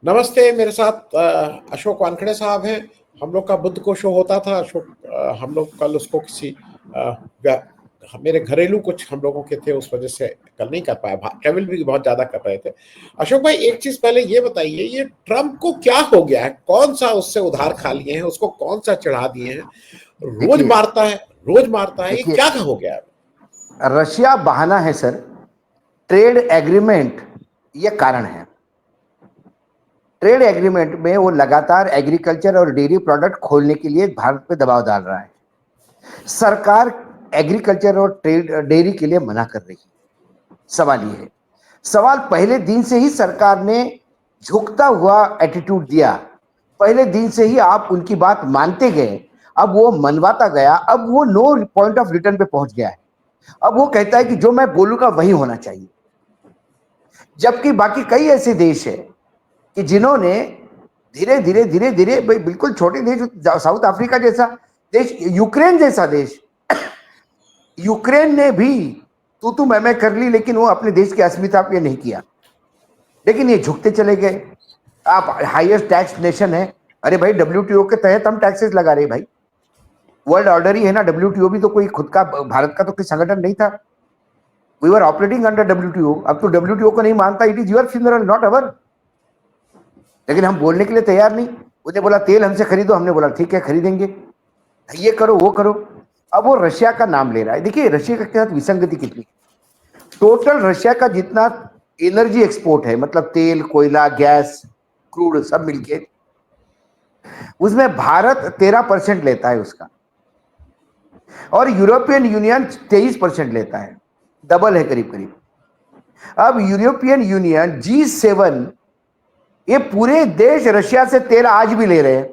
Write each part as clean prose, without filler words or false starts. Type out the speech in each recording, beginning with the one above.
नमस्ते। मेरे साथ अशोक वानखेड़े साहब हैं। हम लोग का बुध को शो होता था। अशोक, हम लोग कल उसको किसी मेरे घरेलू कुछ हम लोगों के थे, उस वजह से कल नहीं कर पाया। ट्रेवल भी बहुत ज्यादा कर रहे थे। अशोक भाई, एक चीज पहले ये बताइए, ये ट्रम्प को क्या हो गया है? कौन सा उससे उधार खा लिए हैं? उसको कौन सा चढ़ा दिए हैं? रोज देखिए मारता है, रोज मारता है। ये देखिए क्या हो गया है? रशिया बहाना है सर। ट्रेड एग्रीमेंट ये कारण है। ट्रेड एग्रीमेंट में वो लगातार एग्रीकल्चर और डेयरी प्रोडक्ट खोलने के लिए भारत पे दबाव डाल रहा है। सरकार एग्रीकल्चर और ट्रेड डेयरी के लिए मना कर रही है। सवाल ये है, सवाल पहले दिन से ही सरकार ने झुकता हुआ एटीट्यूड दिया। पहले दिन से ही आप उनकी बात मानते गए, अब वो मनवाता गया, अब वो नो पॉइंट ऑफ रिटर्न पे पहुंच गया है। अब वो कहता है कि जो मैं बोलूंगा वही होना चाहिए। जबकि बाकी कई ऐसे देश है कि जिन्होंने धीरे धीरे धीरे धीरे बिल्कुल छोटे देश, साउथ अफ्रीका जैसा देश, यूक्रेन जैसा देश, यूक्रेन ने भी तू मैं कर ली, लेकिन वो अपने देश की अस्मिता पे नहीं किया। लेकिन ये झुकते चले गए। आप हाईएस्ट टैक्स नेशन है। अरे भाई, डब्ल्यूटीओ के तहत हम टैक्सेस लगा रहे भाई। वर्ल्ड ऑर्डर ही है ना, डब्ल्यूटीओ भी तो कोई खुद का, भारत का तो कोई संगठन नहीं था। We were operating under WTO. अब तो डब्ल्यूटीओ को नहीं मानता, it is your funeral not our. लेकिन हम बोलने के लिए तैयार नहीं। उसने बोला तेल हमसे खरीदो, हमने बोला ठीक है खरीदेंगे, ये करो वो करो। अब वो रशिया का नाम ले रहा है। देखिए रशिया के साथ विसंगति कितनी। टोटल रशिया का जितना एनर्जी एक्सपोर्ट है, मतलब तेल, कोयला, गैस, क्रूड सब मिलके, उसमें भारत 13% लेता है उसका, और यूरोपियन यूनियन 23% लेता है। डबल है करीब करीब। अब यूरोपियन यूनियन G7, ये पूरे देश रशिया से तेल आज भी ले रहे हैं।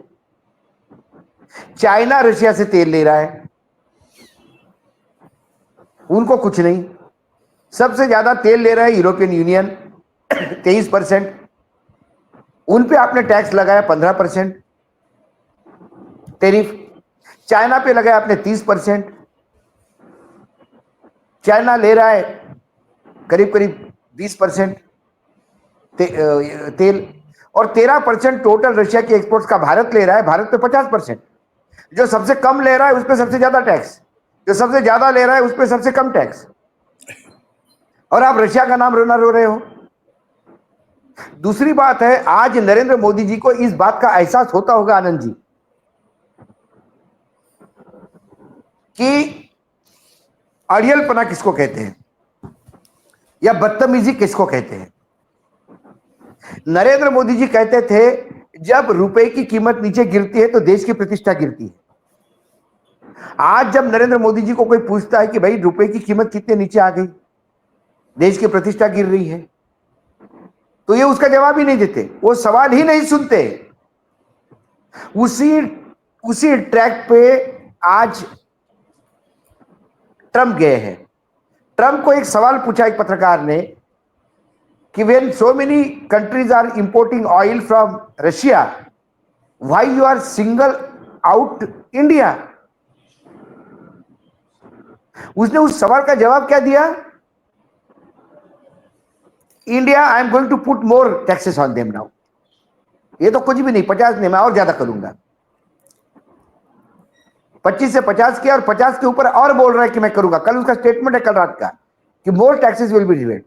चाइना रशिया से तेल ले रहा है, उनको कुछ नहीं। सबसे ज्यादा तेल ले रहा है यूरोपियन यूनियन 23%। उन पे आपने टैक्स लगाया 15% टेरिफ। चाइना पे लगाया आपने 30%। चाइना ले रहा है करीब करीब 20% तेल, और 13% टोटल रशिया के एक्सपोर्ट्स का भारत ले रहा है। भारत पे 50%। जो सबसे कम ले रहा है उस पर सबसे ज्यादा टैक्स, जो सबसे ज्यादा ले रहा है उस पर सबसे कम टैक्स, और आप रशिया का नाम रोना रो रहे हो। दूसरी बात है, आज नरेंद्र मोदी जी को इस बात का एहसास होता होगा आनंद जी, कि अड़ियलपना किसको कहते हैं या बदतमीजी किसको कहते हैं। नरेंद्र मोदी जी कहते थे जब रुपए की कीमत नीचे गिरती है तो देश की प्रतिष्ठा गिरती है। आज जब नरेंद्र मोदी जी को कोई पूछता है कि भाई रुपए की कीमत कितने नीचे आ गई, देश की प्रतिष्ठा गिर रही है, तो ये उसका जवाब ही नहीं देते, वो सवाल ही नहीं सुनते। उसी उसी ट्रैक पे आज ट्रंप गए हैं। ट्रंप को एक सवाल पूछा एक पत्रकार ने कि when so many countries are importing oil from Russia, why you are single out India. उसने उस सवाल का जवाब क्या दिया? India, I am going to put more taxes on them now. ये तो कुछ भी नहीं, 50 नहीं, मैं और ज्यादा करूंगा। 25 से 50 किया और 50 के ऊपर और बोल रहा है कि मैं करूंगा। कल उसका स्टेटमेंट है, कल रात का, कि मोर टैक्सेस विल बी रिवेट।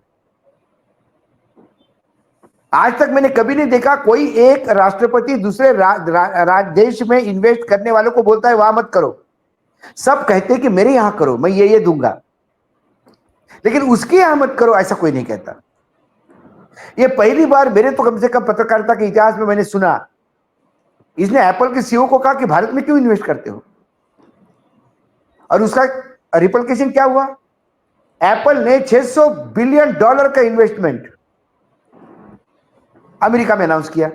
आज तक मैंने कभी नहीं देखा कोई एक राष्ट्रपति दूसरे देश में इन्वेस्ट करने वालों को बोलता है वहां मत करो। सब कहते हैं कि मेरे यहां करो, मैं ये दूंगा, लेकिन उसके यहां मत करो ऐसा कोई नहीं कहता। ये पहली बार मेरे तो कम से कम पत्रकारिता के इतिहास में मैंने सुना। इसने एप्पल के सीईओ को कहा कि भारत में क्यों इन्वेस्ट करते हो, और उसका रिपल्केशन क्या हुआ? एप्पल ने $600 बिलियन का इन्वेस्टमेंट अमेरिका में अनाउंस किया।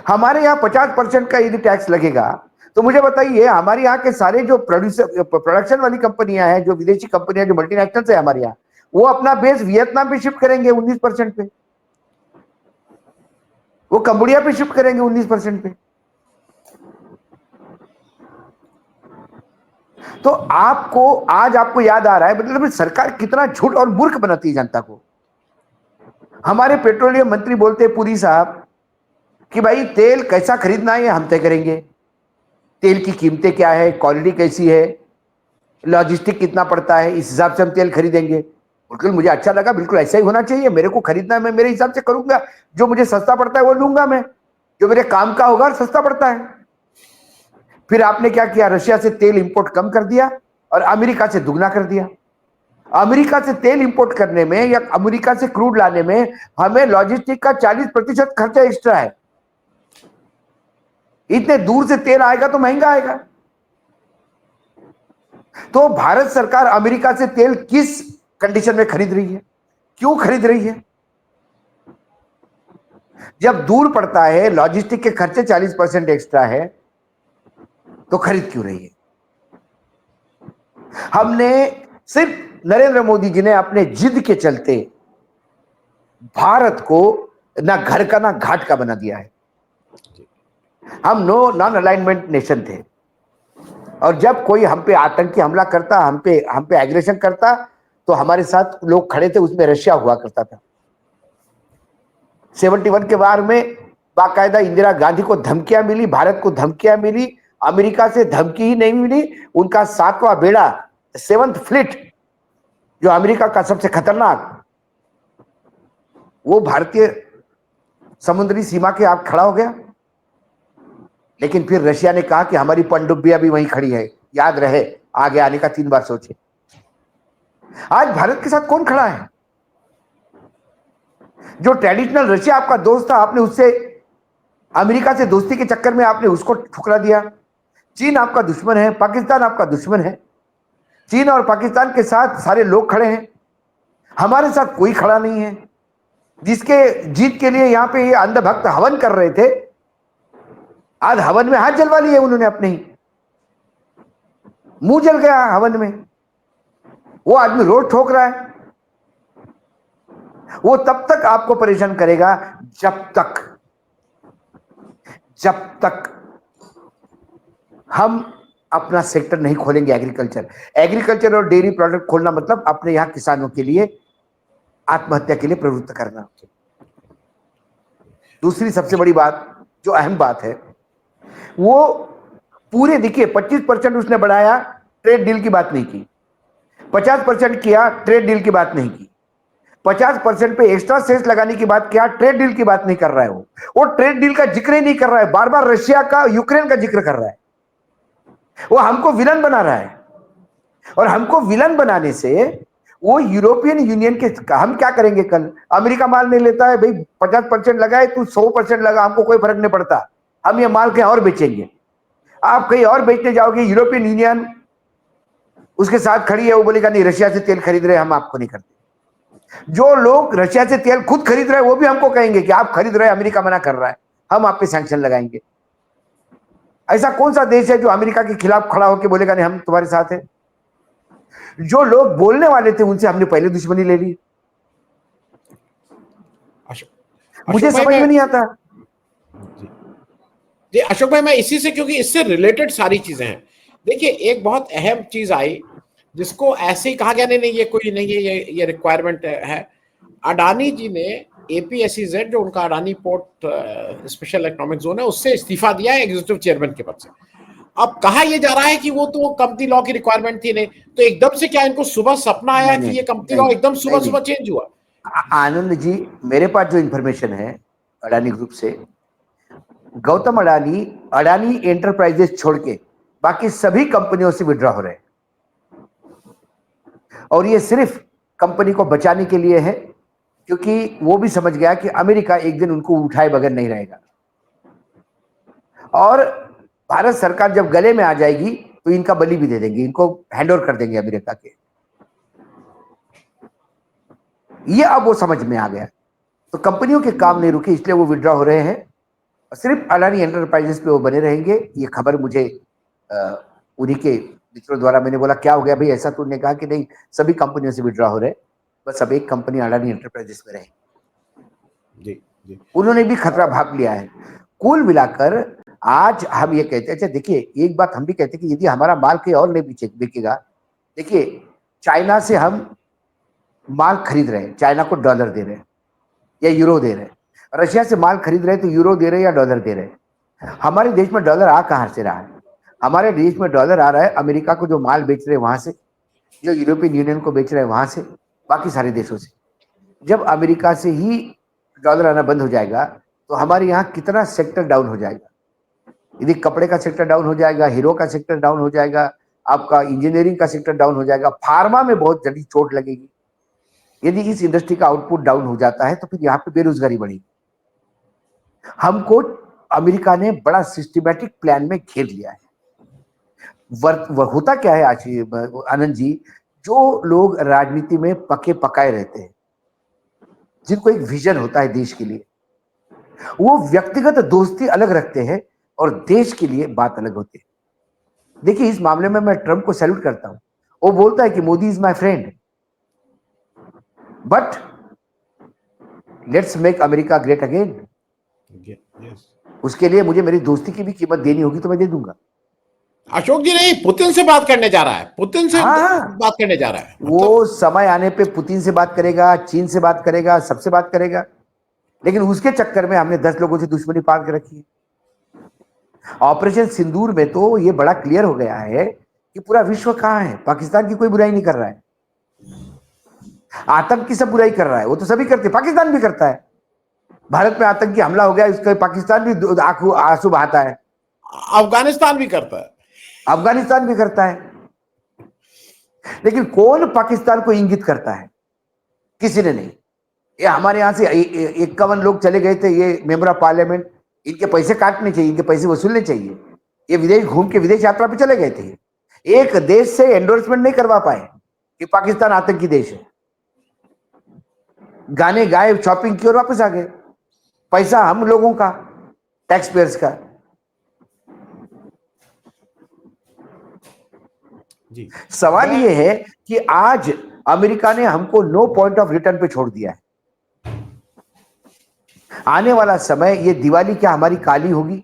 हमारे यहां 50% का यदि टैक्स लगेगा तो मुझे बताइए, हमारे यहाँ के सारे जो प्रोडक्शन वाली कंपनियां हैं, जो विदेशी कंपनियां, जो मल्टीनेशनल्स है हमारे यहाँ, वो अपना बेस वियतनाम पे शिफ्ट करेंगे 19% पे, वो कंबोडिया पे शिफ्ट करेंगे 19% पे। तो आज आपको याद आ रहा है, मतलब सरकार कितना झूठ और मूर्ख बनाती है जनता को। हमारे पेट्रोलियम मंत्री बोलते हैं पुरी साहब कि भाई तेल कैसा खरीदना है हम तय करेंगे, तेल की कीमतें क्या है, क्वालिटी कैसी है, लॉजिस्टिक कितना पड़ता है, इस हिसाब से हम तेल खरीदेंगे। बिल्कुल मुझे अच्छा लगा, बिल्कुल ऐसा ही होना चाहिए। मेरे को खरीदना है, मैं मेरे हिसाब से करूंगा, जो मुझे सस्ता पड़ता है वो लूंगा मैं, जो मेरे काम का होगा सस्ता पड़ता है। फिर आपने क्या किया, रशिया से तेल इंपोर्ट कम कर दिया और अमेरिका से दुगना कर दिया। अमेरिका से तेल इंपोर्ट करने में या अमेरिका से क्रूड लाने में हमें लॉजिस्टिक का 40% खर्चा एक्स्ट्रा है। इतने दूर से तेल आएगा तो महंगा आएगा। तो भारत सरकार अमेरिका से तेल किस कंडीशन में खरीद रही है, क्यों खरीद रही है? जब दूर पड़ता है, लॉजिस्टिक के खर्चे 40% एक्स्ट्रा है, तो खरीद क्यों रही है? हमने सिर्फ नरेंद्र मोदी जी ने अपने जिद के चलते भारत को ना घर का ना घाट का बना दिया है। हम नॉन अलाइनमेंट नेशन थे, और जब कोई हम पे आतंकी हमला करता, हम पे एग्रेशन करता, तो हमारे साथ लोग खड़े थे, उसमें रशिया हुआ करता था। 71 के वार में बाकायदा इंदिरा गांधी को धमकियां मिली, भारत को धमकियां मिली, अमेरिका से धमकी ही नहीं मिली। उनका 7वां बेड़ा, 7th फ्लीट, जो अमेरिका का सबसे खतरनाक, वो भारतीय समुद्री सीमा के आगे खड़ा हो गया। लेकिन फिर रशिया ने कहा कि हमारी पनडुब्बियां भी वहीं खड़ी है, याद रहे, आगे आने का 3 बार सोचे। आज भारत के साथ कौन खड़ा है? जो ट्रेडिशनल रशिया आपका दोस्त था, आपने उससे, अमेरिका से दोस्ती के चक्कर में आपने उसको ठुकरा दिया। चीन आपका दुश्मन है, पाकिस्तान आपका दुश्मन है। चीन और पाकिस्तान के साथ सारे लोग खड़े हैं, हमारे साथ कोई खड़ा नहीं है। जिसके जीत के लिए यहां पे ये अंधभक्त हवन कर रहे थे, आज हवन में हाथ जलवा लिए उन्होंने अपने ही, मुंह जल गया हवन में। वो आदमी रोड ठोक रहा है। वो तब तक आपको परेशान करेगा जब तक हम अपना सेक्टर नहीं खोलेंगे। एग्रीकल्चर और डेयरी प्रोडक्ट खोलना मतलब अपने यहां किसानों के लिए आत्महत्या के लिए प्रवृत्त करना। दूसरी सबसे बड़ी बात, जो अहम बात है, वो पूरे, देखिए 25% उसने बढ़ाया, ट्रेड डील की बात नहीं की। 50% किया, ट्रेड डील की बात नहीं की। 50% पे एक्स्ट्रा सेस लगाने की बात किया, ट्रेड डील की बात नहीं कर रहा है। वो ट्रेड डील का जिक्र ही नहीं कर रहा है, बार बार रशिया का, यूक्रेन का जिक्र कर रहा है। वो हमको विलन बना रहा है, और हमको विलन बनाने से वो यूरोपियन यूनियन के, हम क्या करेंगे कल? अमेरिका माल नहीं लेता है भाई, 50% लगाए, तू 100% लगा, हमको कोई फर्क नहीं पड़ता, हम ये माल कहीं और बेचेंगे। आप कहीं और बेचने जाओगे, यूरोपियन यूनियन उसके साथ खड़ी है, वो बोलेगा नहीं, रशिया से तेल खरीद रहे हम आपको नहीं करते। जो लोग रशिया से तेल खुद खरीद रहे हैं, वो भी हमको कहेंगे कि आप खरीद रहे हैं, अमेरिका मना कर रहा है, हम आप पे सैंक्शन लगाएंगे। ऐसा कौन सा देश है जो अमेरिका के खिलाफ खड़ा होकर बोलेगा नहीं, हम तुम्हारे साथ हैं? जो लोग बोलने वाले थे, उनसे हमने पहले दुश्मनी ले ली। मुझे समझ में नहीं आता। जी अशोक भाई, मैं इसी से, क्योंकि इससे रिलेटेड सारी चीजें हैं। देखिए, एक बहुत अहम चीज आई जिसको ऐसे ही कहा गया, नहीं नहीं ये कोई नहीं है, ये रिक्वायरमेंट है। अडानी जी ने APSEZ, जो उनका Adani port special economic zone है, उससे इस्तीफा दिया है एग्जीक्यूटिव चेयरमैन के पद से। अब कहा यह जा रहा है कि वो तो कंपनी लॉ की रिक्वायरमेंट थी नहीं, तो एकदम से क्या इनको सुबह सपना आया कि ये कंपनी लॉ एकदम सुबह सुबह चेंज हुआ? आनंद जी, मेरे पास जो इंफॉर्मेशन है अडानी ग्रुप से, गौतम अडानी, अडानी एंटरप्राइजेस छोड़ के बाकी सभी कंपनियों से विड्रॉ हो रहे हैं, और ये सिर्फ कंपनी को बचाने के लिए है, क्योंकि वो भी समझ गया कि अमेरिका एक दिन उनको उठाए बगैर नहीं रहेगा, और भारत सरकार जब गले में आ जाएगी तो इनका बलि भी दे देंगे, इनको हैंडओवर कर देंगे अमेरिका के। ये अब वो समझ में आ गया, तो कंपनियों के काम नहीं रुके, इसलिए वो विड्रॉ हो रहे हैं, सिर्फ अडानी एंटरप्राइजेस पे वो बने रहेंगे। ये खबर मुझे उन्हीं के मित्रों द्वारा, मैंने बोला क्या हो गया भाई ऐसा? तो उन्होंने कहा कि नहीं, सभी कंपनियों से विड्रॉ हो रहे, बस अब एक कंपनी अडानी एंटरप्राइजेस में रहेगी। जी जी, उन्होंने भी खतरा भाप लिया है। कुल मिलाकर आज हम ये कहते हैं, अच्छा देखिए, एक बात हम भी कहते हैं कि यदि हमारा माल कहीं और नहीं बिकेगा, देखिए चाइना से हम माल खरीद रहे हैं, चाइना को डॉलर दे रहे हैं, या यूरो दे रहे हैं। रशिया से माल खरीद रहे हैं तो यूरो दे रहे हैं या डॉलर दे रहे हैं। हमारे देश में डॉलर आ कहां से रहा है? हमारे देश में डॉलर आ रहा है अमेरिका को जो माल बेच रहे हैं वहां से, जो यूरोपियन यूनियन को बेच रहे हैं वहां से, बाकी सारे देशों से। जब अमेरिका से ही डॉलर आना बंद हो जाएगा तो हमारे यहाँ कितना सेक्टर डाउन हो जाएगा। यदि कपड़े का सेक्टर डाउन हो जाएगा, हीरो का सेक्टर डाउन हो जाएगा, आपका इंजीनियरिंग का सेक्टर डाउन हो जाएगा, फार्मा में बहुत जल्दी चोट लगेगी। यदि इस इंडस्ट्री का आउटपुट डाउन हो जाता है तो फिर यहाँ पे बेरोजगारी बढ़ेगी। हमको अमेरिका ने बड़ा सिस्टमैटिक प्लान में घेर लिया है। होता क्या है आनंद जी, जो लोग राजनीति में पके पकाए रहते हैं, जिनको एक विजन होता है देश के लिए, वो व्यक्तिगत दोस्ती अलग रखते हैं और देश के लिए बात अलग होती है। देखिए, इस मामले में मैं ट्रंप को सैल्यूट करता हूं। वो बोलता है कि Modi is my friend, but let's make America great again. उसके लिए मुझे मेरी दोस्ती की भी कीमत देनी होगी तो मैं दे दूंगा। अशोक जी नहीं, पुतिन से बात करने जा रहा है, पुतिन से बात करने जा रहा है। वो समय आने पे पुतिन से बात करेगा, चीन से बात करेगा, सबसे बात करेगा, लेकिन उसके चक्कर में हमने 10 लोगों से दुश्मनी पाल के रखी है। ऑपरेशन सिंदूर में तो ये बड़ा क्लियर हो गया है कि पूरा विश्व कहां है। पाकिस्तान की कोई बुराई नहीं कर रहा है, आतंक की सब बुराई कर रहा है, वो तो सभी करते, पाकिस्तान भी करता है। भारत में आतंकी हमला हो गया, इसका पाकिस्तान भी आंसू बहाता है, अफगानिस्तान भी करता है, अफगानिस्तान भी करता है। लेकिन कौन पाकिस्तान को इंगित करता है? किसी ने नहीं। ये हमारे यहां से 51 लोग चले गए थे, ये मेंबर ऑफ पार्लियामेंट, इनके पैसे काटने चाहिए, इनके पैसे वसूलने चाहिए। ये विदेश घूम के विदेश यात्रा पे चले गए थे, एक देश से एंडोर्समेंट नहीं करवा पाए कि पाकिस्तान आतंकी देश है। गाने गाए, शॉपिंग की और वापस आ गए। पैसा हम लोगों का, टैक्स पेयर्स का। जी। सवाल यह है कि आज अमेरिका ने हमको नो पॉइंट ऑफ रिटर्न पे छोड़ दिया है। आने वाला समय, ये दिवाली क्या हमारी काली होगी?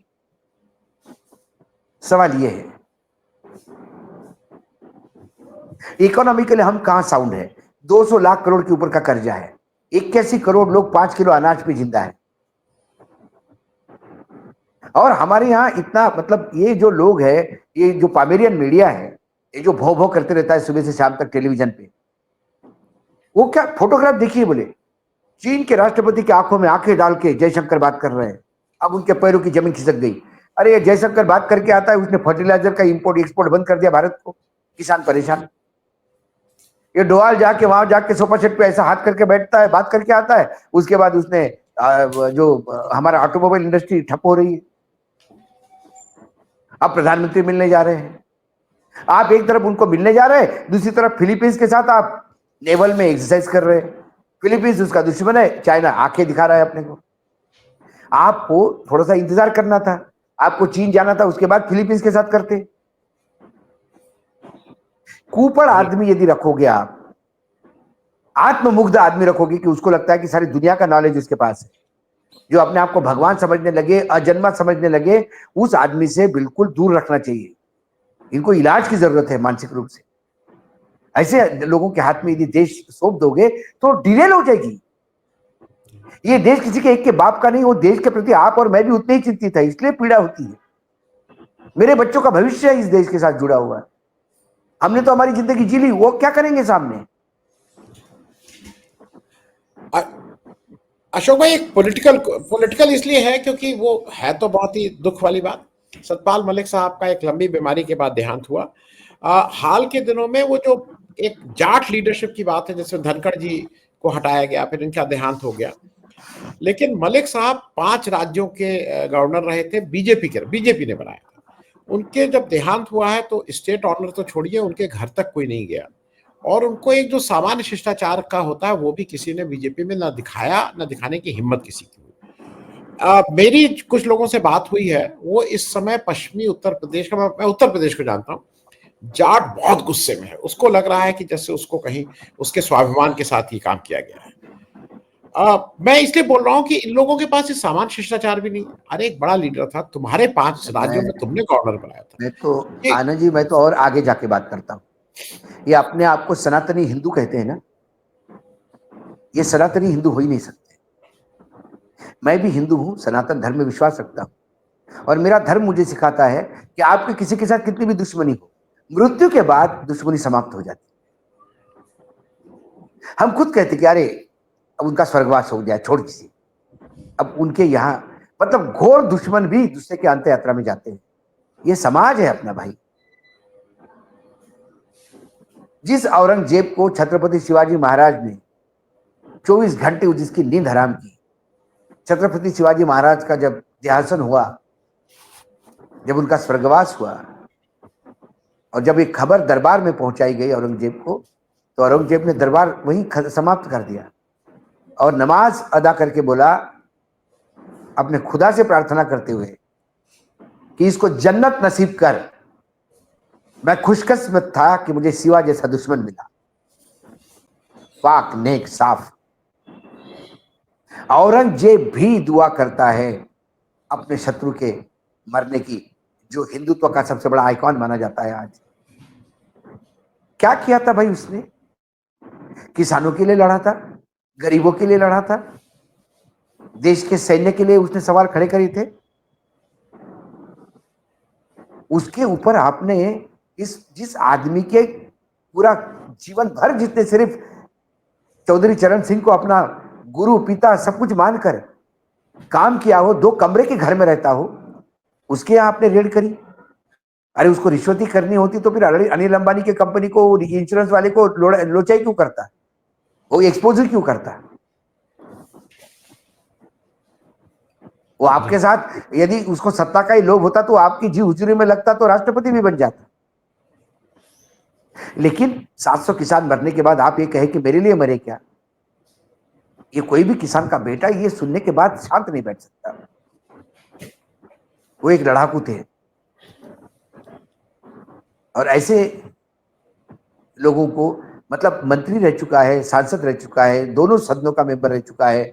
सवाल यह है। इकोनॉमिकली हम कहां साउंड है? 200 लाख करोड़ के ऊपर का कर्जा है, 81 करोड़ लोग 5 किलो अनाज पे जिंदा है। और हमारे यहां इतना, मतलब ये जो लोग है, ये जो पामेरियन मीडिया है, ये जो भौ भौ करते रहता है सुबह से शाम तक टेलीविजन पे, वो क्या फोटोग्राफ देखिए, बोले चीन के राष्ट्रपति की आंखों में आंखें डाल के जयशंकर बात कर रहे हैं, अब उनके पैरों की जमीन खिसक गई। अरे ये जयशंकर बात करके आता है, उसने फर्टिलाइजर का इंपोर्ट एक्सपोर्ट बंद कर दिया भारत को, किसान परेशान। ये डोवाल जाके वहां जाके सोफा सेट पे ऐसा हाथ करके बैठता है, बात करके आता है, उसके बाद उसने जो हमारा ऑटोमोबाइल इंडस्ट्री ठप हो रही है। अब प्रधानमंत्री मिलने जा रहे हैं, आप एक तरफ उनको मिलने जा रहे हैं, दूसरी तरफ फिलीपींस के साथ आप नेवल में एक्सरसाइज कर रहे हैं। फिलीपींस उसका दुश्मन है, चाइना आंखें दिखा रहा है अपने को। आपको थोड़ा सा इंतजार करना था, आपको चीन जाना था, उसके बाद फिलीपींस के साथ करते। कुपड़ आदमी यदि रखोगे आप, आत्ममुग्ध आदमी रखोगे कि उसको लगता है कि सारी दुनिया का नॉलेज उसके पास है, जो अपने आप को भगवान समझने लगे, अजन्मा समझने लगे, उस आदमी से बिल्कुल दूर रखना चाहिए। इनको इलाज की जरूरत है मानसिक रूप से। ऐसे लोगों के हाथ में यदि देश सौंप दोगे तो डिरेल हो जाएगी। ये देश किसी के एक के बाप का नहीं, वो देश के प्रति आप और मैं भी उतने ही चिंतित है, इसलिए पीड़ा होती है। मेरे बच्चों का भविष्य इस देश के साथ जुड़ा हुआ है। हमने तो हमारी जिंदगी जी ली, वो क्या करेंगे सामने? अशोक भाई, एक पॉलिटिकल इसलिए है क्योंकि वो है तो बहुत ही दुख वाली बात। सतपाल मलिक साहब का एक लंबी बीमारी के बाद देहांत हुआ। हाल के दिनों में वो जो एक जाट लीडरशिप की बात है, जिसमें धनखड़ जी को हटाया गया, फिर इनका देहांत हो गया। लेकिन मलिक साहब 5 राज्यों के गवर्नर रहे थे, बीजेपी ने बनाया था। उनके जब देहांत हुआ है तो स्टेट ऑनर तो छोड़िए, उनके घर तक कोई नहीं गया। और उनको एक जो सामान्य शिष्टाचार का होता है वो भी किसी ने बीजेपी में ना दिखाया, ना दिखाने की हिम्मत किसी की हुई। मेरी कुछ लोगों से बात हुई है, वो इस समय पश्चिमी उत्तर प्रदेश का, मैं उत्तर प्रदेश को जानता हूँ, जाट बहुत गुस्से में है। उसको लग रहा है कि जैसे उसको कहीं उसके स्वाभिमान के साथ ही काम किया गया है। मैं इसलिए बोल रहा हूं कि इन लोगों के पास ये सामान्य शिष्टाचार भी नहीं। अरे एक बड़ा लीडर था, तुम्हारे 5 राज्यों में तुमने गवर्नर बनाया था। मैं तो आनंद जी, मैं तो और आगे जाके बात करता हूँ। ये अपने आप को सनातनी हिंदू कहते हैं ना, ये सनातनी हिंदू हो ही नहीं सकते। मैं भी हिंदू हूं, सनातन धर्म में विश्वास रखता हूं, और मेरा धर्म मुझे सिखाता है कि आपके किसी के साथ कितनी भी दुश्मनी हो, मृत्यु के बाद दुश्मनी समाप्त हो जाती। हम खुद कहते कि अरे अब उनका स्वर्गवास हो जाए, छोड़ किसी, अब उनके यहाँ मतलब घोर दुश्मन भी दूसरे के अंत यात्रा में जाते हैं। ये समाज है अपना भाई। जिस औरंगजेब को छत्रपति शिवाजी महाराज ने 24 घंटे जिसकी नींद हराम की, छत्रपति शिवाजी महाराज का जब देहासन हुआ, जब उनका स्वर्गवास हुआ, और जब एक खबर दरबार में पहुंचाई गई औरंगजेब को, तो औरंगजेब ने दरबार वहीं समाप्त कर दिया और नमाज अदा करके बोला, अपने खुदा से प्रार्थना करते हुए कि इसको जन्नत नसीब कर, मैं खुशकिस्मत था कि मुझे शिवा जैसा दुश्मन मिला, पाक नेक साफ। औरंगजेब भी दुआ करता है अपने शत्रु के मरने की, जो हिंदुत्व का सबसे बड़ा आइकॉन माना जाता है आज। क्या किया था भाई उसने? किसानों के लिए लड़ा था, गरीबों के लिए लड़ा था, देश के सैन्य के लिए उसने सवाल खड़े करे थे। उसके ऊपर आपने जिस आदमी के पूरा जीवन भर, जितने सिर्फ चौधरी चरण सिंह को अपना गुरु पिता सब कुछ मानकर काम किया हो, 2 कमरे के घर में रहता हो, उसके यहाँ आपने रेड करी। अरे उसको रिश्वती करनी होती तो फिर अनिल अंबानी के कंपनी को, इंश्योरेंस वाले को लोचाई क्यों करता, वो एक्सपोजर क्यों करता? वो आपके साथ यदि उसको सत्ता का ही लोभ होता तो आपकी जी हुजूरी में लगता तो राष्ट्रपति भी बन जाता। लेकिन 700 किसान मरने के बाद आप ये कहे कि मेरे लिए मरे क्या? ये कोई भी किसान का बेटा ये सुनने के बाद शांत नहीं बैठ सकता। वो एक लड़ाकू थे, और ऐसे लोगों को, मतलब मंत्री रह चुका है, सांसद रह चुका है, दोनों सदनों का मेंबर रह चुका है,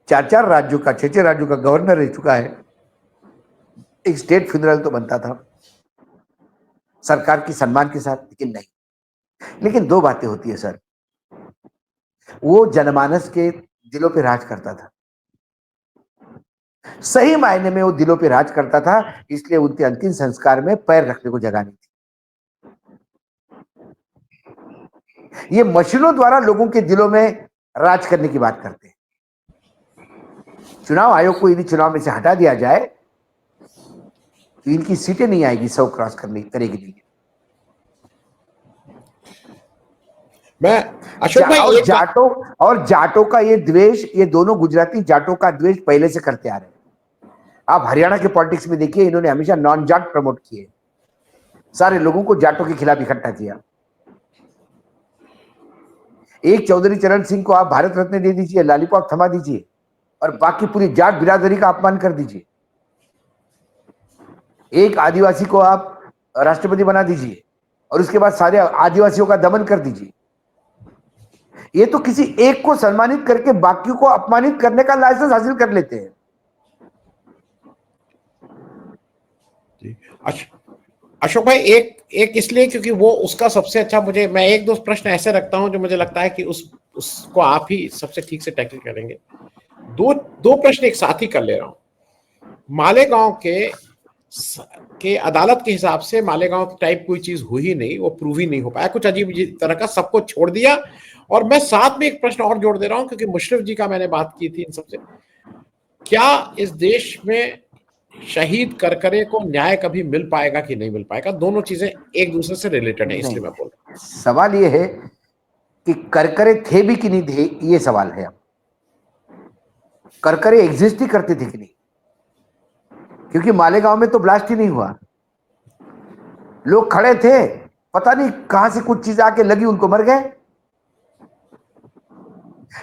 4-4 राज्यों का, 6-6 राज्यों का गवर्नर रह चुका है। एक स्टेट फ्यूनरल तो बनता था सरकार की सम्मान के साथ, लेकिन नहीं। लेकिन 2 बातें होती है सर, वो जनमानस के दिलों पे राज करता था, सही मायने में वो दिलों पे राज करता था, इसलिए उनके अंतिम संस्कार में पैर रखने को जगह नहीं थी। ये मशीनों द्वारा लोगों के दिलों में राज करने की बात करते हैं। चुनाव आयोग को यदि चुनाव में से हटा दिया जाए तो इनकी सीटें नहीं आएगी 100 क्रॉस करेगी नहीं। मैं अशोक भाई, और जाटों का ये द्वेष, ये दोनों गुजराती जाटों का द्वेष पहले से करते आ रहे हैं। आप हरियाणा के पॉलिटिक्स में देखिए, इन्होंने हमेशा नॉन जाट प्रमोट किए, सारे लोगों को जाटों के खिलाफ इकट्ठा किया। एक चौधरी चरण सिंह को आप भारत रत्न दे दीजिए, लॉलीपॉप थमा दीजिए, और बाकी पूरी जाट बिरादरी का अपमान कर दीजिए। एक आदिवासी को आप राष्ट्रपति बना दीजिए, और उसके बाद सारे आदिवासियों का दमन कर दीजिए। ये तो किसी एक को सम्मानित करके बाकियों को अपमानित करने का लाइसेंस हासिल कर लेते हैं। अशोक भाई, एक इसलिए क्योंकि वो उसका सबसे अच्छा, मैं 1-2 प्रश्न ऐसे रखता हूं जो मुझे लगता है कि उसको आप ही सबसे ठीक से टैकल करेंगे। 2 प्रश्न एक साथ ही कर ले रहा हूं। मालेगांव के अदालत के हिसाब से मालेगांव टाइप कोई चीज हुई नहीं, वो प्रूव ही नहीं हो पाया, कुछ अजीब तरह का, सबको छोड़ दिया। और मैं साथ में एक प्रश्न और जोड़ दे रहा हूं, क्योंकि मुशर्रफ जी का मैंने बात की थी इन सबसे, क्या इस देश में शहीद करकरे को न्याय कभी मिल पाएगा कि नहीं मिल पाएगा? दोनों चीजें एक दूसरे से रिलेटेड है, इसलिए मैं बोल रहा हूं। सवाल ये है कि करकरे थे भी कि नहीं थे, ये सवाल है। करकरे एग्जिस्ट ही करते थे कि नहीं? क्योंकि मालेगांव में तो ब्लास्ट ही नहीं हुआ, लोग खड़े थे, पता नहीं कहां से कुछ चीज आके लगी, उनको मर गए।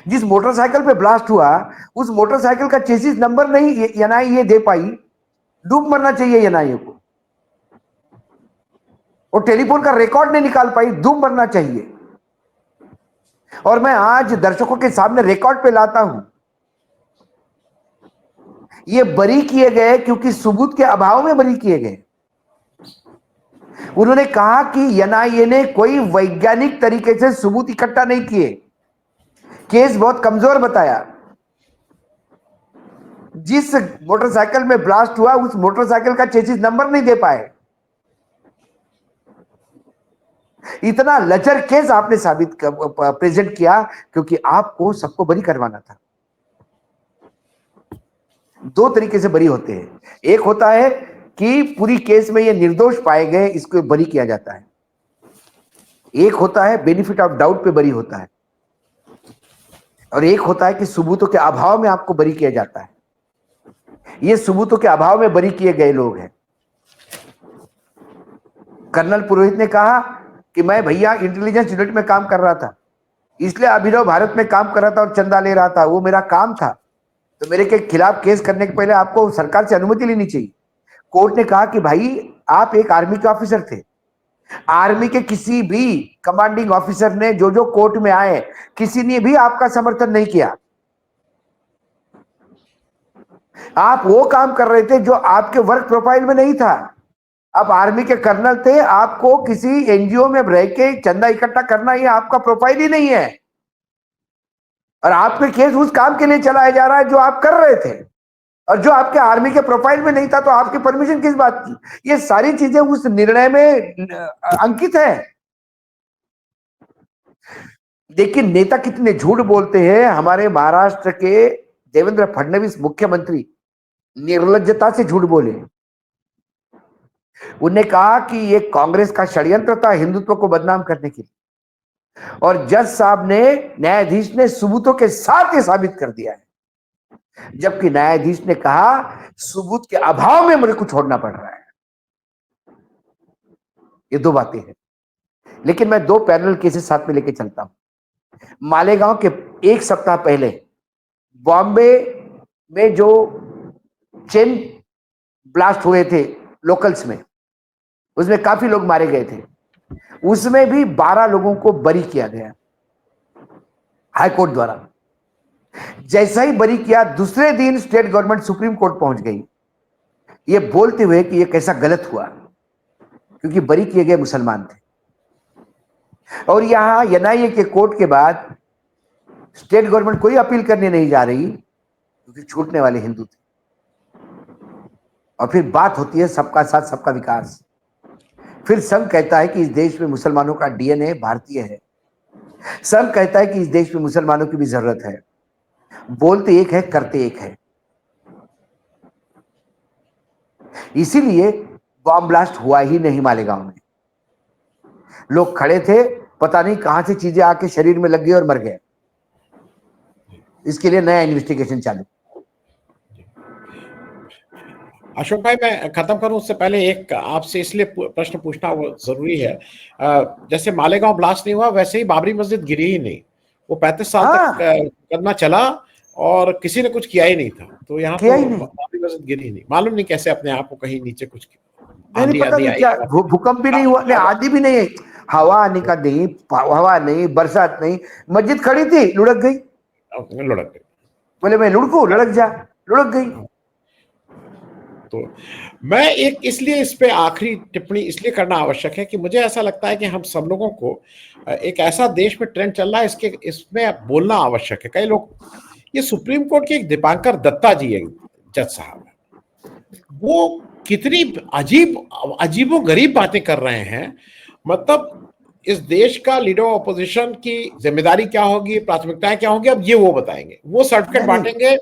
जिस मोटरसाइकिल पे ब्लास्ट हुआ, उस मोटरसाइकिल का चेसिस नंबर नहीं एनआईए दे पाई, डूब मरना चाहिए एनआईए को। वो टेलीफोन का रिकॉर्ड नहीं निकाल पाई, डूब मरना चाहिए। और मैं आज दर्शकों के सामने रिकॉर्ड पे लाता हूं, ये बरी किए गए क्योंकि सबूत के अभाव में बरी किए गए। उन्होंने कहा कि एनआईए ने कोई वैज्ञानिक तरीके से सबूत इकट्ठा नहीं किए, केस बहुत कमजोर बताया। जिस मोटरसाइकिल में ब्लास्ट हुआ उस मोटरसाइकिल का चेसिस नंबर नहीं दे पाए। इतना लचर केस आपने प्रेजेंट किया क्योंकि आपको सबको बरी करवाना था। दो तरीके से बरी होते हैं, एक होता है कि पूरी केस में ये निर्दोष पाए गए, इसको बरी किया जाता है। एक होता है बेनिफिट ऑफ डाउट पे बरी होता है, और एक होता है कि सबूतों के अभाव में आपको बरी किया जाता है। ये सबूतों के अभाव में बरी किए गए लोग हैं। कर्नल पुरोहित ने कहा कि मैं भैया इंटेलिजेंस यूनिट में काम कर रहा था, इसलिए अभिनव भारत में काम कर रहा था और चंदा ले रहा था, वो मेरा काम था। तो मेरे के खिलाफ केस करने के पहले आपको सरकार से अनुमति लेनी चाहिए। कोर्ट ने कहा कि भाई आप एक आर्मी के ऑफिसर थे, आर्मी के किसी भी कमांडिंग ऑफिसर ने जो जो कोर्ट में आए किसी ने भी आपका समर्थन नहीं किया। आप वो काम कर रहे थे जो आपके वर्क प्रोफाइल में नहीं था। आप आर्मी के कर्नल थे, आपको किसी एनजीओ में रह के चंदा इकट्ठा करना ये आपका प्रोफाइल ही नहीं है, और आपके केस उस काम के लिए चलाया जा रहा है जो आप कर रहे थे और जो आपके आर्मी के प्रोफाइल में नहीं था। तो आपकी परमिशन किस बात की? ये सारी चीजें उस निर्णय में अंकित है। देखिए नेता कितने झूठ बोलते हैं। हमारे महाराष्ट्र के देवेंद्र फडणवीस मुख्यमंत्री निर्लज्जता से झूठ बोले। उन्हें कहा कि ये कांग्रेस का षड्यंत्र था हिंदुत्व को बदनाम करने के लिए, और जज साहब ने, न्यायाधीश ने सबूतों के साथ ये साबित कर दिया है, जबकि न्यायाधीश ने कहा सबूत के अभाव में मुझे को छोड़ना पड़ रहा है। ये दो बातें हैं, लेकिन मैं दो पैरेलल केसेस साथ में लेके चलता हूं। मालेगांव के एक सप्ताह पहले बॉम्बे में जो चेन ब्लास्ट हुए थे लोकल्स में, उसमें काफी लोग मारे गए थे। उसमें भी 12 लोगों को बरी किया गया हाईकोर्ट द्वारा। जैसा ही बरी किया, दूसरे दिन स्टेट गवर्नमेंट सुप्रीम कोर्ट पहुंच गई, ये बोलते हुए कि ये कैसा गलत हुआ क्योंकि बरी किए गए मुसलमान थे। और यहां एनआईए के कोर्ट के बाद स्टेट गवर्नमेंट कोई अपील करने नहीं जा रही क्योंकि छूटने वाले हिंदू थे। और फिर बात होती है सबका साथ सबका विकास। फिर संघ कहता है कि इस देश में मुसलमानों का डीएनए भारतीय है। संघ कहता है कि इस देश में मुसलमानों की भी जरूरत है। बोलते एक है, करते एक है। इसीलिए बॉम्ब ब्लास्ट हुआ ही नहीं मालेगांव में। लोग खड़े थे, पता नहीं कहां से चीजें आके शरीर में लग गई और मर गए। इसके लिए नया इन्वेस्टिगेशन चालू। अशोक भाई, मैं खत्म करूं उससे पहले एक आपसे इसलिए प्रश्न पूछना वो जरूरी है। जैसे मालेगांव ब्लास्ट नहीं हुआ, वैसे ही बाबरी मस्जिद गिरी ही नहीं। वो 35 साल तक मुकदमा चला और किसी ने कुछ किया ही नहीं था। तो यहाँ तो बाबरी मस्जिद गिरी ही नहीं। मालूम नहीं कैसे अपने आप को कहीं नीचे कुछ नहीं पता नहीं क्या, भूकंप भी नहीं हुआ, नहीं आंधी भी नहीं, हवा आने का नहीं, हवा नहीं, बरसात नहीं, मस्जिद खड़ी थी, लुढ़क गई। बोले मैं लुढ़कू, लुढ़क जा, लुढ़क गई। तो मैं इसलिए इस पे आखिरी टिप्पणी इसलिए करना आवश्यक है कि मुझे ऐसा लगता है कि हम सब लोगों को एक ऐसा देश में ट्रेंड चल रहा है, इसमें बोलना आवश्यक है। कई लोग, ये सुप्रीम कोर्ट के एक दीपांकर दत्ता जी है, जज साहब, वो कितनी अजीबो गरीब बातें कर रहे हैं। मतलब इस देश का लीडर ऑपोजिशन की जिम्मेदारी क्या होगी, प्राथमिकताएं क्या होंगी, अब ये वो बताएंगे। वो सर्टिफिकेट बांटेंगे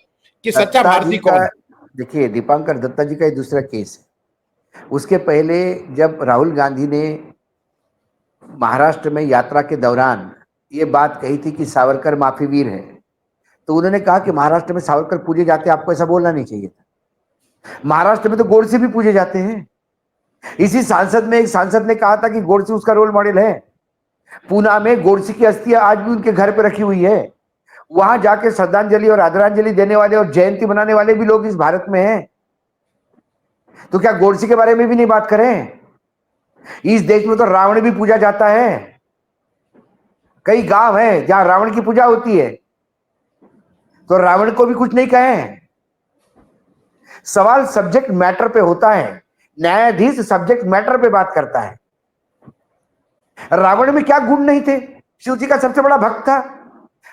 कि सच्चा भारतीय कौन है। देखिए दीपांकर दत्ता जी का एक दूसरा केस है। उसके पहले जब राहुल गांधी ने महाराष्ट्र में यात्रा के दौरान ये बात कही थी कि सावरकर माफी वीर है, तो उन्होंने कहा कि महाराष्ट्र में सावरकर पूजे जाते हैं, आपको ऐसा बोलना नहीं चाहिए था। महाराष्ट्र में तो गोडसे भी पूजे जाते हैं। इसी सांसद में एक सांसद ने कहा था कि गोडसे उसका रोल मॉडल है। पूना में गोडसे की अस्थियां आज भी उनके घर पे रखी हुई है। वहां जाके श्रद्धांजलि और आदरांजलि देने वाले और जयंती मनाने वाले भी लोग इस भारत में हैं। तो क्या गोडसे के बारे में भी नहीं बात करें? इस देश में तो रावण भी पूजा जाता है। कई गांव हैं जहां रावण की पूजा होती है, तो रावण को भी कुछ नहीं कहें। सवाल सब्जेक्ट मैटर पे होता है। न्यायाधीश सब्जेक्ट मैटर पे बात करता है। रावण में क्या गुण नहीं थे? शिव जी का सबसे बड़ा भक्त था,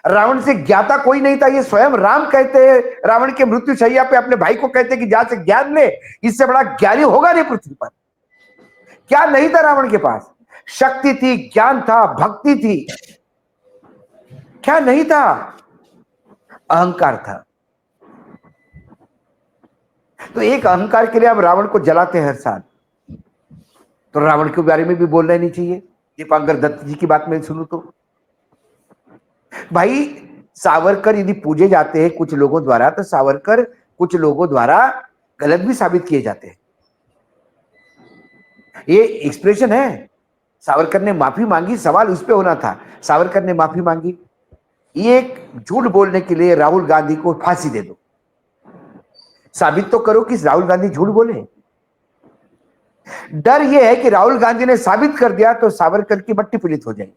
रावण से ज्ञाता कोई नहीं था, ये स्वयं राम कहते हैं, रावण के मृत्यु शैया पे अपने भाई को कहते हैं कि जा से ज्ञान ले, इससे बड़ा ज्ञानी होगा नहीं पृथ्वी पर। क्या नहीं था रावण के पास? शक्ति थी, ज्ञान था, भक्ति थी। क्या नहीं था? अहंकार था। तो एक अहंकार के लिए आप रावण को जलाते हैं हर साल, तो रावण के बारे में भी बोलना नहीं चाहिए। दीपांकर दत्त जी की बात मैं सुनूं तो भाई, सावरकर यदि पूजे जाते हैं कुछ लोगों द्वारा, तो सावरकर कुछ लोगों द्वारा गलत भी साबित किए जाते हैं। ये एक्सप्रेशन है। सावरकर ने माफी मांगी, सवाल उस पे होना था, सावरकर ने माफी मांगी। ये एक झूठ बोलने के लिए राहुल गांधी को फांसी दे दो, साबित तो करो कि राहुल गांधी झूठ बोले। डर यह है कि राहुल गांधी ने साबित कर दिया तो सावरकर की मट्टी पीड़ित हो जाएगी,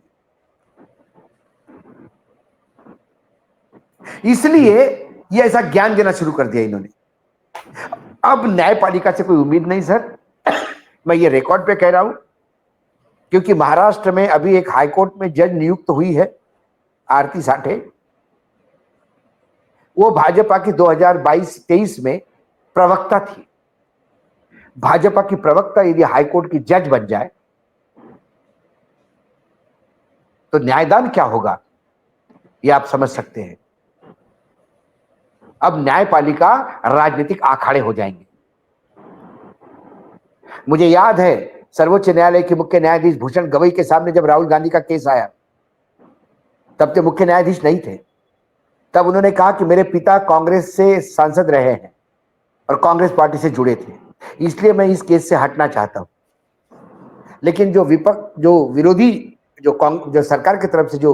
इसलिए ये ऐसा ज्ञान देना शुरू कर दिया इन्होंने। अब न्यायपालिका से कोई उम्मीद नहीं सर, मैं ये रिकॉर्ड पे कह रहा हूं, क्योंकि महाराष्ट्र में अभी एक हाईकोर्ट में जज नियुक्त हुई है, आरती साठे। वो भाजपा की 2022-23 में प्रवक्ता थी। भाजपा की प्रवक्ता यदि हाईकोर्ट की जज बन जाए तो न्यायदान क्या होगा, ये आप समझ सकते हैं। अब न्यायपालिका राजनीतिक आखाड़े हो जाएंगे। मुझे याद है सर्वोच्च न्यायालय के मुख्य न्यायाधीश भूषण गवई के सामने जब राहुल गांधी का केस आया, तब तो मुख्य न्यायाधीश नहीं थे। तब उन्होंने कहा कि मेरे पिता कांग्रेस से सांसद रहे हैं और कांग्रेस पार्टी से जुड़े थे, इसलिए मैं इस केस से हटना चाहता हूं। लेकिन जो विरोधी जो सरकार की तरफ से जो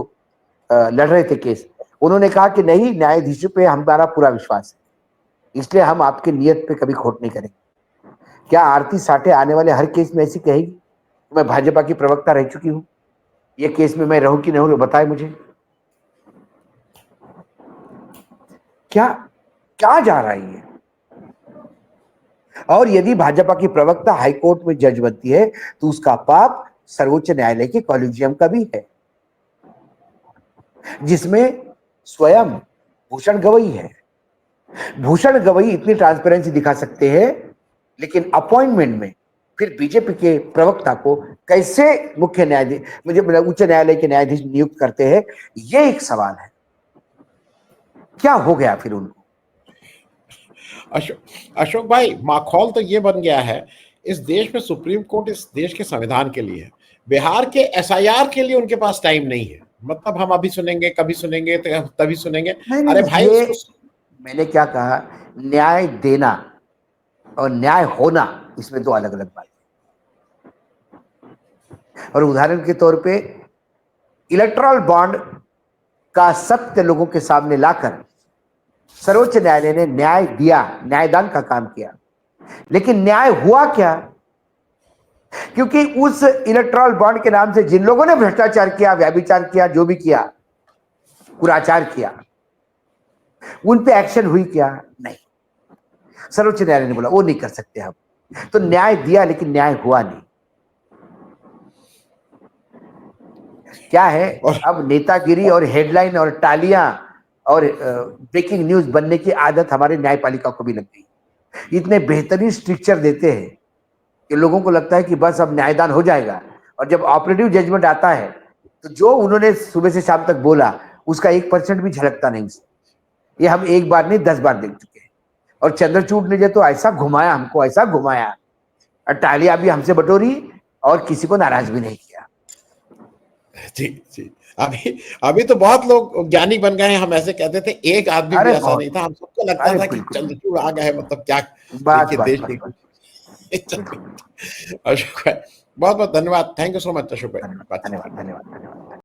लड़ रहे थे केस, उन्होंने कहा कि नहीं, न्यायाधीशों पे हमारा पूरा विश्वास है, इसलिए हम आपके नियत पे कभी खोट नहीं करेंगे। क्या आरती साठे आने वाले हर केस में ऐसी कहेगी? मैं भाजपा की प्रवक्ता रह चुकी हूं, ये केस में मैं रहूं कि नहीं रहूं, बताए मुझे। क्या जा रहा है ये? और यदि भाजपा की प्रवक्ता हाईकोर्ट में जज बनती है तो उसका पाप सर्वोच्च न्यायालय के कॉलेजियम का भी है, जिसमें स्वयं भूषण गवई है। भूषण गवई इतनी ट्रांसपेरेंसी दिखा सकते हैं, लेकिन अपॉइंटमेंट में फिर बीजेपी के प्रवक्ता को कैसे मुख्य न्यायाधीश, मुझे उच्च न्यायालय के न्यायाधीश नियुक्त करते हैं, ये एक सवाल है। क्या हो गया फिर उनको? अशोक भाई, माखौल तो ये बन गया है इस देश में, सुप्रीम कोर्ट इस देश के संविधान के लिए है, बिहार के एसआईआर के लिए उनके पास टाइम नहीं है। मतलब हम अभी सुनेंगे, कभी सुनेंगे, तभी सुनेंगे। अरे भाई, मैंने क्या कहा, न्याय देना और न्याय होना, इसमें दो अलग अलग बात है। और उदाहरण के तौर पे इलेक्टोरल बॉन्ड का सत्य लोगों के सामने लाकर सर्वोच्च न्यायालय ने न्याय दिया, न्यायदान का काम किया, लेकिन न्याय हुआ क्या? क्योंकि उस इलेक्टोरल बॉन्ड के नाम से जिन लोगों ने भ्रष्टाचार किया, व्यभिचार किया, जो भी किया, कुराचार किया, उन पे एक्शन हुई क्या? नहीं। सर्वोच्च न्यायालय ने बोला वो नहीं कर सकते हम, तो न्याय दिया लेकिन न्याय हुआ नहीं। क्या है, अब नेतागिरी और हेडलाइन और टालियां और ब्रेकिंग न्यूज बनने की आदत हमारे न्यायपालिका को भी लग गई। इतने बेहतरीन स्ट्रक्चर देते हैं कि लोगों को लगता है कि बस अब न्यायदान हो जाएगा, और जब ऑपरेटिव जजमेंट आता है तो जो उन्होंने सुबह से शाम तक बोला उसका 1% भी झलकता नहीं। ये हम एक बार नहीं 10 बार देख चुके हैं। और चंद्रचूड़ ने जो तो ऐसा घुमाया, हमको ऐसा घुमाया, और टालियां भी हमसे बटोरी और किसी को नाराज भी नहीं किया। जी जी, अभी तो बहुत लोग ज्ञानी बन गए हैं। हम ऐसे कहते थे, एक आदमी भी ऐसा नहीं था, हम सबको लगता था कि चंद्रचूड़ आ गए, मतलब क्या देखिए देश की। अशोक भाई, बहुत बहुत धन्यवाद। Thank you so much Ashok भाई। धन्यवाद।